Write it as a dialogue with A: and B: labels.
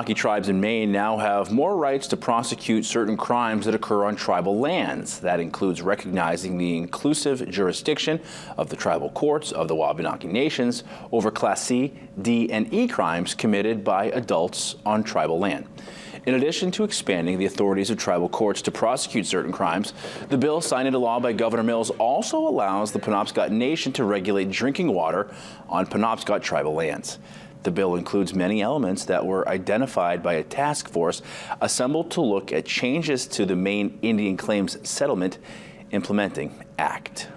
A: Tribes in Maine now have more rights to prosecute certain crimes that occur on tribal lands. That includes recognizing the inclusive jurisdiction of the tribal courts of the Wabanaki Nations over Class C, D, and E crimes committed by adults on tribal land. In addition to expanding the authorities of tribal courts to prosecute certain crimes, the bill signed into law by Governor Mills also allows the Penobscot Nation to regulate drinking water on Penobscot tribal lands. The bill includes many elements that were identified by a task force assembled to look at changes to the Maine Indian Claims Settlement Implementing Act.